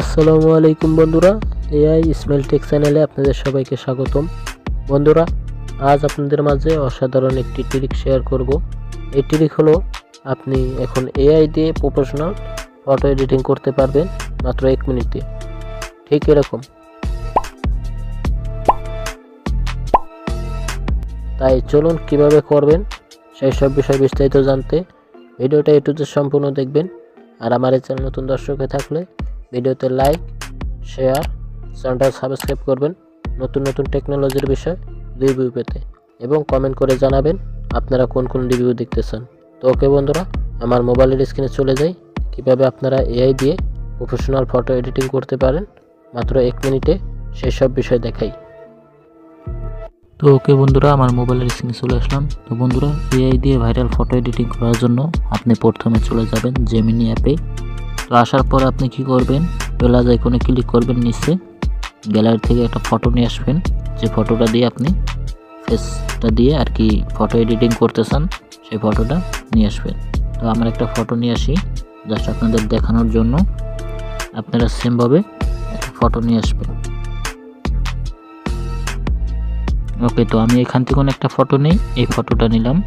আসসালামু আলাইকুম বন্ধুরা, এআই ইসমাইল টেক চ্যানেলে আপনাদের সবাইকে স্বাগতম। বন্ধুরা, আজ আপনাদের মাঝে অসাধারণ একটি ট্রিক শেয়ার করব। এই ট্রিক হলো আপনি এখন এআই দিয়ে প্রফেশনাল ফটো এডিটিং করতে পারবেন মাত্র 1 মিনিটে। ঠিক এরকম। তাই চলুন কিভাবে করবেন সেই সব বিষয় বিস্তারিত জানতে ভিডিওটা এ টু জেড সম্পূর্ণ দেখবেন। আর আমার এই চ্যানেল নতুন দর্শক হয়ে থাকলে ভিডিওতে লাইক, শেয়ার, চ্যানেলটা সাবস্ক্রাইব করবেন নতুন নতুন টেকনোলজির বিষয় রিভিউ পেতে, এবং কমেন্ট করে জানাবেন আপনারা কোন কোন রিভিউ দেখতে চান। তো ওকে বন্ধুরা, আমার মোবাইলের স্ক্রিনে চলে যাই কিভাবে আপনারা এআই দিয়ে প্রফেশনাল ফটো এডিটিং করতে পারেন মাত্র 1 মিনিটে সেই সব বিষয় দেখাই। তো ওকে বন্ধুরা, আমার মোবাইলের স্ক্রিনে চলে আসলাম। তো বন্ধুরা, এআই দিয়ে ভাইরাল ফটো এডিটিং করার জন্য আপনি প্রথমে চলে যাবেন জেমিনি অ্যাপে। তো আসার পর আপনি কি করবেন, প্লাস আইকনে ক্লিক করবেন, নিচে গ্যালারি থেকে একটা ফটো নিয়ে আসবেন। যে ফটোটা দিয়ে আপনি ফেসটা দিয়ে আর কি ফটো এডিটিং করতে চান সেই ফটোটা নিয়ে আসবেন। তো আমার একটা ফটো নিয়ে আসি জাস্ট আপনাদের দেখানোর জন্য। আপনারা সেমভাবে একটা ফটো নিয়ে আসবেন। ওকে, তো আমি এখান থেকে একটা ফটো নেই, এই ফটোটা নিলাম।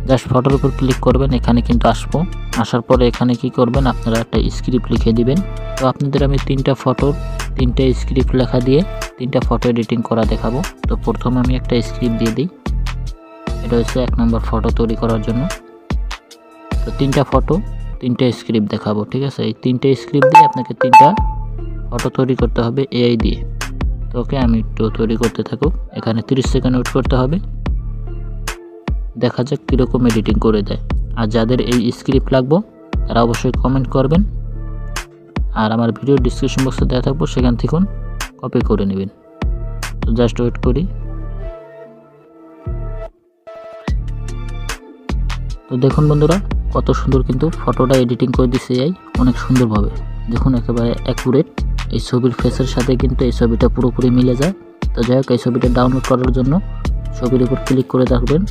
জাস্ট ফটোর উপর ক্লিক করবেন, এখানে কিন্তু আসবো। আসার পরে এখানে কি করবেন, আপনারা একটা স্ক্রিপ্ট লিখে দিবেন। তো আপনাদের আমি 3টা ফটোর 3টা স্ক্রিপ্ট লেখা দিয়ে 3টা ফটো এডিটিং করা দেখাবো। তো প্রথমে আমি একটা স্ক্রিপ্ট দিয়ে দিই। এটা হচ্ছে 1 নম্বর ফটো তৈরি করার জন্য। তো 3টা ফটো 3টা স্ক্রিপ্ট দেখাবো, ঠিক আছে। এই 3টা স্ক্রিপ্ট দিয়ে আপনাকে 3টা ফটো তৈরি করতে হবে এআই দিয়ে। তো ওকে, আমি একটু তৈরি করতে থাকুক। এখানে 30 সেকেন্ড ওয়েট করতে হবে, দেখা যাক কীরকম এডিটিং করে দেয়। আর যাদের এই স্ক্রিপ্ট লাগবে তারা অবশ্যই কমেন্ট করবেন, আর আমার ভিডিও ডিসক্রিপশন বক্সে দেওয়া থাকবো, সেখান থেকে কপি করে নেবেন। তো জাস্ট ওয়েট করি। তো দেখুন বন্ধুরা, কত সুন্দর কিন্তু ফটোটা এডিটিং করে দিছে এআই, অনেক সুন্দরভাবে। দেখুন, একেবারে অ্যাকুরেট। এই ছবির ফেসের সাথে কিন্তু এই ছবিটা পুরোপুরি মিলে যায়। তো যাই হোক, এই ছবিটা ডাউনলোড করার জন্য ছবির উপর ক্লিক করে রাখবেন,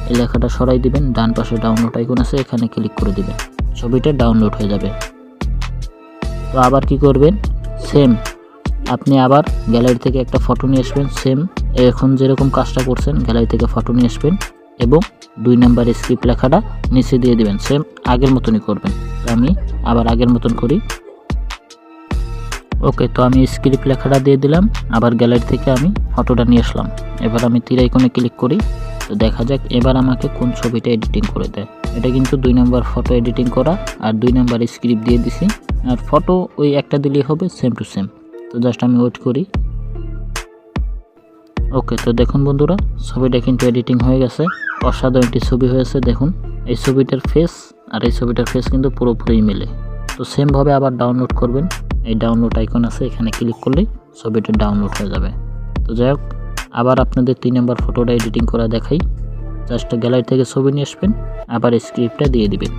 এই লেখাটা সরাই দিবেন, ডান পাশে ডাউনলোড আইকন আছে, এখানে ক্লিক করে দিবেন, ছবিটা ডাউনলোড হয়ে যাবে। তো আবার কি করবেন, সেম আপনি আবার গ্যালারি থেকে একটা ফটো নিয়ে আসবেন। সেম এখন যেরকম কাজটা করছেন, গ্যালারি থেকে ফটো নিয়ে আসবেন এবং 2 নাম্বার স্ক্রিপ্ট লেখাটা নিচে দিয়ে দিবেন। সেম আগের মতনই করবেন। আমি আবার আগের মতন করি। ওকে, তো আমি স্ক্রিপ্ট লেখাটা দিয়ে দিলাম, আবার গ্যালারি থেকে আমি ফটোটা নিয়ে আসলাম। এবার আমি তীর আইকনে ক্লিক করি। তো দেখা যাক এবার আমাকে কোন ছবিটা এডিটিং করে দেয়। এটা কিন্তু 2 নাম্বার ফটো এডিটিং করা, আর 2 নাম্বার স্ক্রিপ্ট দিয়ে দিছি, আর ফটো ওই একটা দিলেই হবে, সেম টু সেম। তো জাস্ট আমি ওয়েট করি। ওকে, তো দেখুন বন্ধুরা, ছবিটা কিন্তু এডিটিং হয়ে গেছে, অসাধারণ একটি ছবি হয়েছে। দেখুন, এই ছবিটার ফেস আর এই ছবিটার ফেস কিন্তু পুরোপুরি মিলে। তো সেমভাবে আবার ডাউনলোড করবেন, এই ডাউনলোড আইকন আছে, এখানে ক্লিক করলেই ছবিটা ডাউনলোড হয়ে যাবে। তো যাই হোক, আবার আপনাদের 3 নাম্বার ফটোটা এডিটিং করা দেখাই। জাস্ট গ্যালারি থেকে ছবি নিয়ে আসবেন, আবার স্ক্রিপ্টটা দিয়ে দিবেন।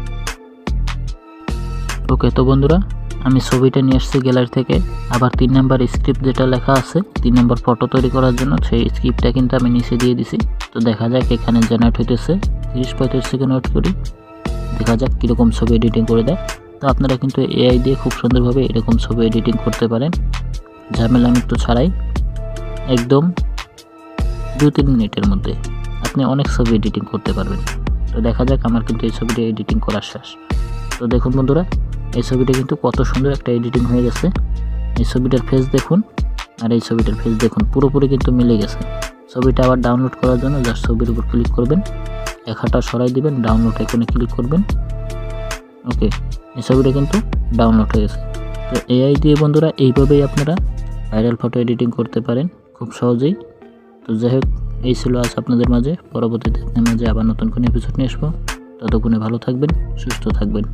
ওকে, তো বন্ধুরা, আমি ছবিটা নিয়ে আসছি গ্যালারি থেকে। আবার 3 নাম্বার স্ক্রিপ্ট যেটা লেখা আছে 3 নাম্বার ফটো তৈরি করার জন্য, সেই স্ক্রিপ্টটা কিন্তু আমি নিচে দিয়ে দিছি। তো দেখা যাক এখানে জেনারেট হইতেছে, 30-35 সেকেন্ড ওয়েট করি, দেখা যাক কীরকম ছবি এডিটিং করে দেয়। তো আপনারা কিন্তু এআই দিয়ে খুব সুন্দরভাবে এরকম ছবি এডিটিং করতে পারেন, ঝামেলা একটু ছাড়াই, একদম 2-3 মিনিটের মধ্যে আপনি অনেক ছবি এডিটিং করতে পারবেন। তো দেখা যাক, আমার কিন্তু এই ছবিটা এডিটিং করা শেষ। তো দেখুন বন্ধুরা, এই ছবিটা কিন্তু কত সুন্দর একটা এডিটিং হয়ে গেছে। এই ছবিটার ফেস দেখুন আর এই ছবিটার ফেস দেখুন, পুরোপুরি কিন্তু মিলে গেছে। ছবিটা আবার ডাউনলোড করার জন্য জাস্ট ছবির উপর ক্লিক করবেন, লেখাটা সরাই দিবেন, ডাউনলোড আইকনে ক্লিক করবেন। ওকে, এই ছবিটা কিন্তু ডাউনলোড হয়ে গেছে। তো এআই দিয়ে বন্ধুরা এইভাবেই আপনারা ভাইরাল ফটো এডিটিং করতে পারেন খুব সহজেই। তো যাই হোক, এই ছিল আজ আপনাদের মাঝে। পরবর্তীতে আপনার মাঝে আবার নতুন কোনো এপিসোড নিয়ে আসবো। ততক্ষণে ভালো থাকবেন, সুস্থ থাকবেন।